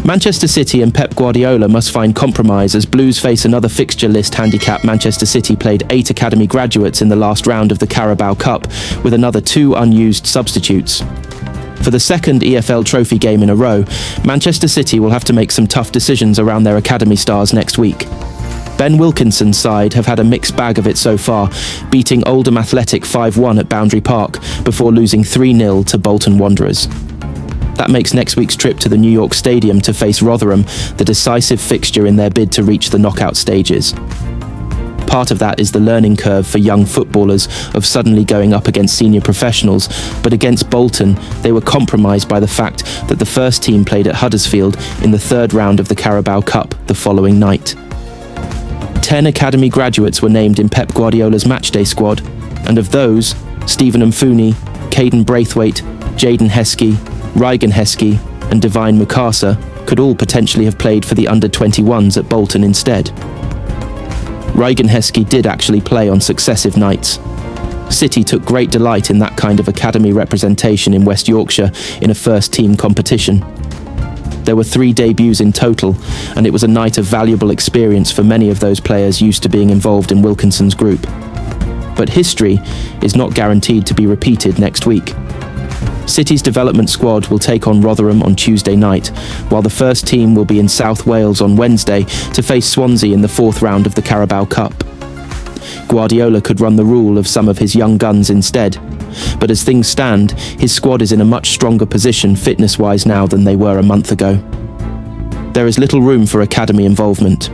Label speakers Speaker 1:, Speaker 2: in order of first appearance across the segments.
Speaker 1: Manchester City and Pep Guardiola must find compromise as Blues face another fixture list handicap. Manchester City played 8 academy graduates in the last round of the Carabao Cup, with another 2 unused substitutes. For the second EFL trophy game in a row, Manchester City will have to make some tough decisions around their academy stars next week. Ben Wilkinson's side have had a mixed bag of it so far, beating Oldham Athletic 5-1 at Boundary Park before losing 3-0 to Bolton Wanderers. That makes next week's trip to the New York Stadium to face Rotherham the decisive fixture in their bid to reach the knockout stages. Part of that is the learning curve for young footballers of suddenly going up against senior professionals, but against Bolton, they were compromised by the fact that the first team played at Huddersfield in the third round of the Carabao Cup the following night. 10 academy graduates were named in Pep Guardiola's matchday squad, and of those, Stephen Mfuni, Caden Braithwaite, Jaden Heskey, Ryan Heskey and Divine Mukasa could all potentially have played for the under-21s at Bolton instead. Ryan Heskey did actually play on successive nights. City took great delight in that kind of academy representation in West Yorkshire in a first-team competition. There were 3 debuts in total, and it was a night of valuable experience for many of those players used to being involved in Wilkinson's group. But history is not guaranteed to be repeated next week. City's development squad will take on Rotherham on Tuesday night, while the first team will be in South Wales on Wednesday to face Swansea in the 4th round of the Carabao Cup. Guardiola could run the rule of some of his young guns instead, but as things stand, his squad is in a much stronger position fitness-wise now than they were a month ago. There is little room for academy involvement.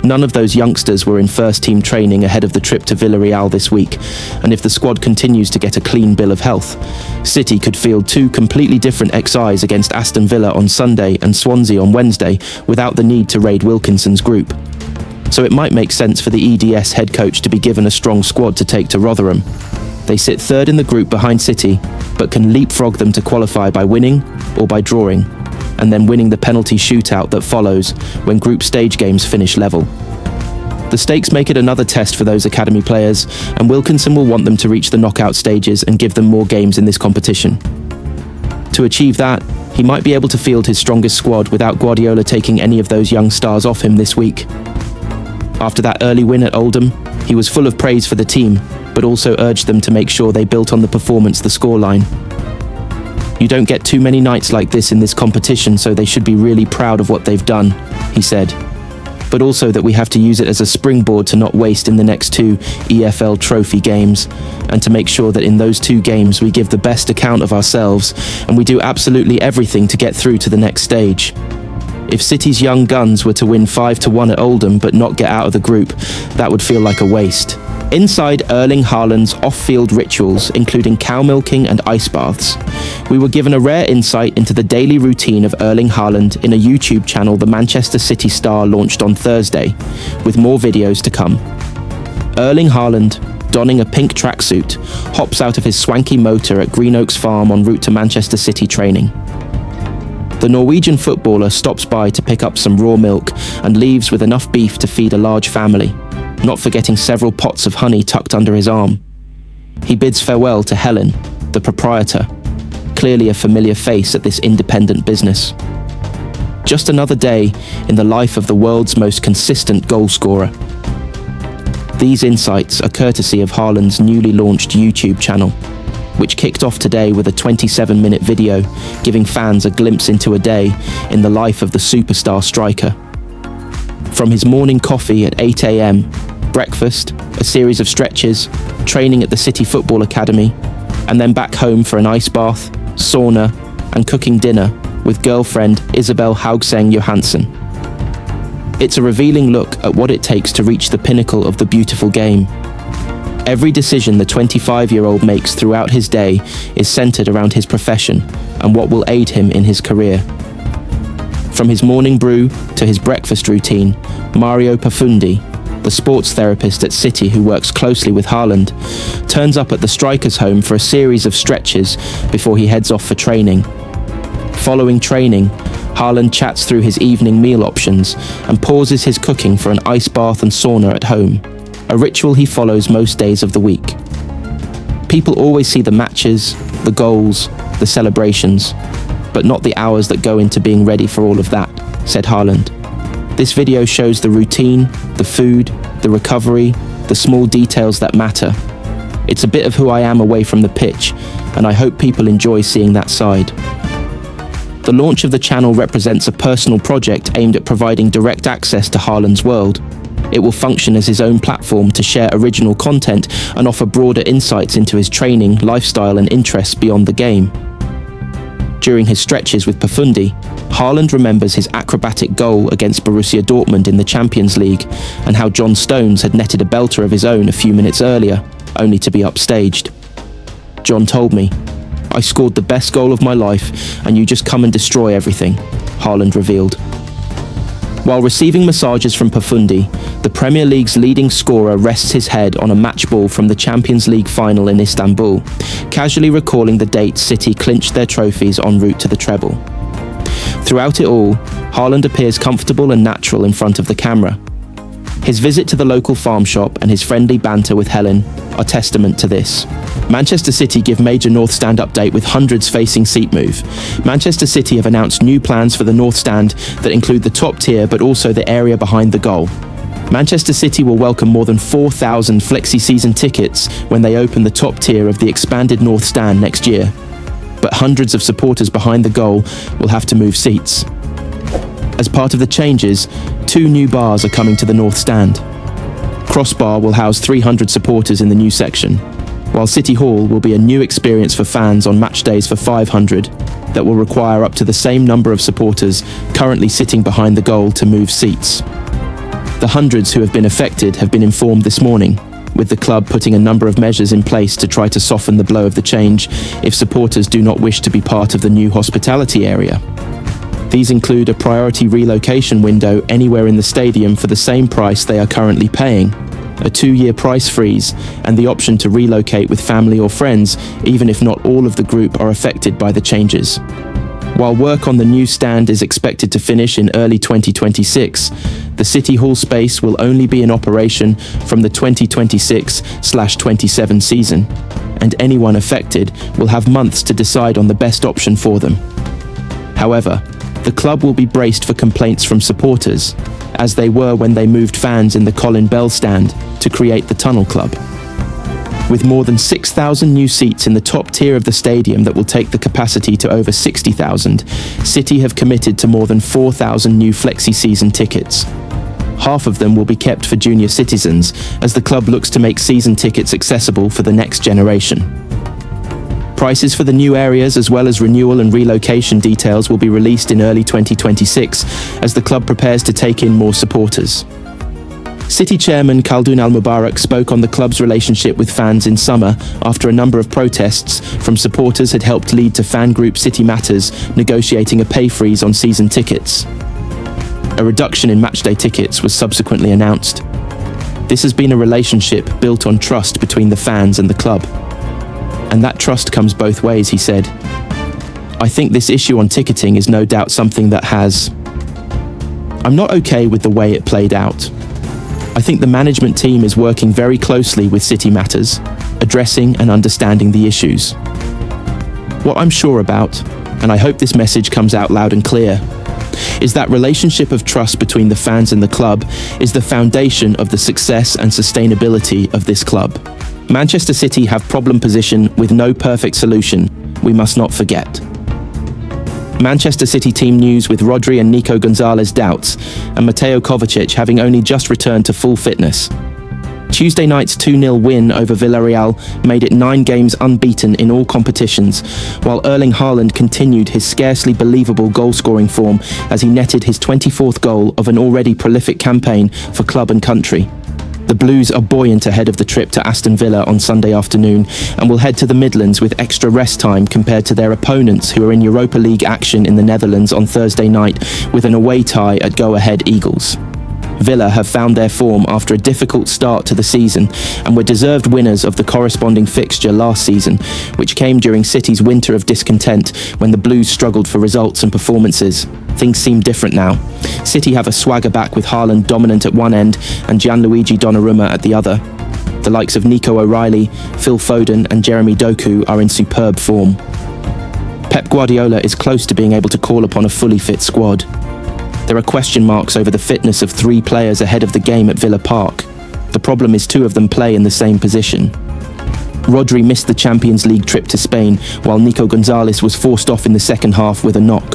Speaker 1: None of those youngsters were in first-team training ahead of the trip to Villarreal this week, and if the squad continues to get a clean bill of health, City could field 2 completely different XIs against Aston Villa on Sunday and Swansea on Wednesday without the need to raid Wilkinson's group. So it might make sense for the EDS head coach to be given a strong squad to take to Rotherham. They sit 3rd in the group behind City, but can leapfrog them to qualify by winning or by drawing, and then winning the penalty shootout that follows when group stage games finish level. The stakes make it another test for those academy players, and Wilkinson will want them to reach the knockout stages and give them more games in this competition. To achieve that, he might be able to field his strongest squad without Guardiola taking any of those young stars off him this week. After that early win at Oldham, he was full of praise for the team, but also urged them to make sure they built on the performance the scoreline. You don't get too many nights like this in this competition, so they should be really proud of what they've done, he said. But also that we have to use it as a springboard to not waste in the next 2 EFL trophy games, and to make sure that in those 2 games we give the best account of ourselves and we do absolutely everything to get through to the next stage. If City's young guns were to win 5-1 at Oldham but not get out of the group, that would feel like a waste. Inside Erling Haaland's off-field rituals, including cow milking and ice baths, we were given a rare insight into the daily routine of Erling Haaland in a YouTube channel the Manchester City star launched on Thursday, with more videos to come. Erling Haaland, donning a pink tracksuit, hops out of his swanky motor at Green Oaks Farm en route to Manchester City training. The Norwegian footballer stops by to pick up some raw milk and leaves with enough beef to feed a large family, not forgetting several pots of honey tucked under his arm. He bids farewell to Helen, the proprietor, clearly a familiar face at this independent business. Just another day in the life of the world's most consistent goalscorer. These insights are courtesy of Haaland's newly launched YouTube channel, which kicked off today with a 27-minute video giving fans a glimpse into a day in the life of the superstar striker. From his morning coffee at 8 a.m, breakfast, a series of stretches, training at the City Football Academy, and then back home for an ice bath, sauna, and cooking dinner with girlfriend Isabel Haugseng Johansson. It's a revealing look at what it takes to reach the pinnacle of the beautiful game. Every decision the 25-year-old makes throughout his day is centered around his profession and what will aid him in his career. From his morning brew to his breakfast routine, Mario Pafundi, the sports therapist at City who works closely with Haaland, turns up at the striker's home for a series of stretches before he heads off for training. Following training, Haaland chats through his evening meal options and pauses his cooking for an ice bath and sauna at home, a ritual he follows most days of the week. People always see the matches, the goals, the celebrations, but not the hours that go into being ready for all of that, said Haaland. This video shows the routine, the food, the recovery, the small details that matter. It's a bit of who I am away from the pitch, and I hope people enjoy seeing that side. The launch of the channel represents a personal project aimed at providing direct access to Haaland's world. It will function as his own platform to share original content and offer broader insights into his training, lifestyle and interests beyond the game. During his stretches with Pafundi, Haaland remembers his acrobatic goal against Borussia Dortmund in the Champions League and how John Stones had netted a belter of his own a few minutes earlier, only to be upstaged. John told me, "I scored the best goal of my life and you just come and destroy everything," Haaland revealed. While receiving massages from Pafundi, the Premier League's leading scorer rests his head on a match ball from the Champions League final in Istanbul, casually recalling the date City clinched their trophies en route to the treble. Throughout it all, Haaland appears comfortable and natural in front of the camera. His visit to the local farm shop and his friendly banter with Helen are testament to this. Manchester City give major North Stand update with hundreds facing seat move. Manchester City have announced new plans for the North Stand that include the top tier but also the area behind the goal. Manchester City will welcome more than 4,000 flexi-season tickets when they open the top tier of the expanded North Stand next year. But hundreds of supporters behind the goal will have to move seats. As part of the changes, 2 new bars are coming to the North Stand. Crossbar will house 300 supporters in the new section, while City Hall will be a new experience for fans on match days for 500 that will require up to the same number of supporters currently sitting behind the goal to move seats. The hundreds who have been affected have been informed this morning, with the club putting a number of measures in place to try to soften the blow of the change if supporters do not wish to be part of the new hospitality area. These include a priority relocation window anywhere in the stadium for the same price they are currently paying, a 2-year price freeze, and the option to relocate with family or friends, even if not all of the group are affected by the changes. While work on the new stand is expected to finish in early 2026, the City Hall space will only be in operation from the 2026/27 season, and anyone affected will have months to decide on the best option for them. However, the club will be braced for complaints from supporters, as they were when they moved fans in the Colin Bell stand to create the Tunnel Club. With more than 6,000 new seats in the top tier of the stadium that will take the capacity to over 60,000, City have committed to more than 4,000 new flexi-season tickets. Half of them will be kept for junior citizens, as the club looks to make season tickets accessible for the next generation. Prices for the new areas as well as renewal and relocation details will be released in early 2026 as the club prepares to take in more supporters. City chairman Khaldoun Al-Mubarak spoke on the club's relationship with fans in summer after a number of protests from supporters had helped lead to fan group City Matters negotiating a pay freeze on season tickets. A reduction in matchday tickets was subsequently announced. This has been a relationship built on trust between the fans and the club. And that trust comes both ways, he said. I think this issue on ticketing is no doubt something that I'm not okay with the way it played out. I think the management team is working very closely with City Matters, addressing and understanding the issues. What I'm sure about, and I hope this message comes out loud and clear, is that relationship of trust between the fans and the club is the foundation of the success and sustainability of this club. Manchester City have problem position with no perfect solution, we must not forget. Manchester City team news with Rodri and Nico Gonzalez doubts, and Mateo Kovacic having only just returned to full fitness. Tuesday night's 2-0 win over Villarreal made it 9 games unbeaten in all competitions, while Erling Haaland continued his scarcely believable goal-scoring form as he netted his 24th goal of an already prolific campaign for club and country. The Blues are buoyant ahead of the trip to Aston Villa on Sunday afternoon and will head to the Midlands with extra rest time compared to their opponents who are in Europa League action in the Netherlands on Thursday night with an away tie at go-ahead Eagles. Villa have found their form after a difficult start to the season and were deserved winners of the corresponding fixture last season, which came during City's winter of discontent when the Blues struggled for results and performances. Things seem different now. City have a swagger back with Haaland dominant at one end and Gianluigi Donnarumma at the other. The likes of Nico O'Reilly, Phil Foden and Jeremy Doku are in superb form. Pep Guardiola is close to being able to call upon a fully fit squad. There are question marks over the fitness of 3 players ahead of the game at Villa Park. The problem is 2 of them play in the same position. Rodri missed the Champions League trip to Spain, while Nico Gonzalez was forced off in the second half with a knock.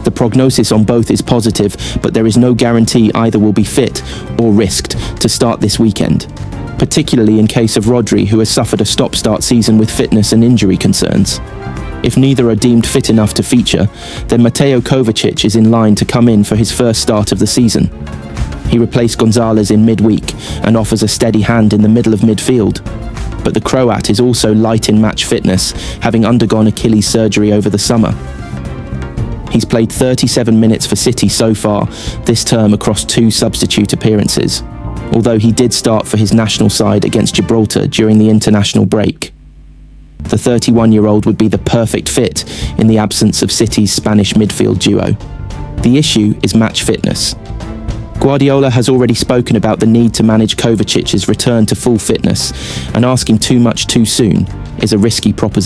Speaker 1: The prognosis on both is positive, but there is no guarantee either will be fit or risked to start this weekend, particularly in case of Rodri, who has suffered a stop-start season with fitness and injury concerns. If neither are deemed fit enough to feature, then Mateo Kovacic is in line to come in for his first start of the season. He replaced Gonzalez in midweek and offers a steady hand in the middle of midfield. But the Croat is also light in match fitness, having undergone Achilles surgery over the summer. He's played 37 minutes for City so far this term across 2 substitute appearances, although he did start for his national side against Gibraltar during the international break. The 31-year-old would be the perfect fit in the absence of City's Spanish midfield duo. The issue is match fitness. Guardiola has already spoken about the need to manage Kovacic's return to full fitness, and asking too much too soon is a risky proposition.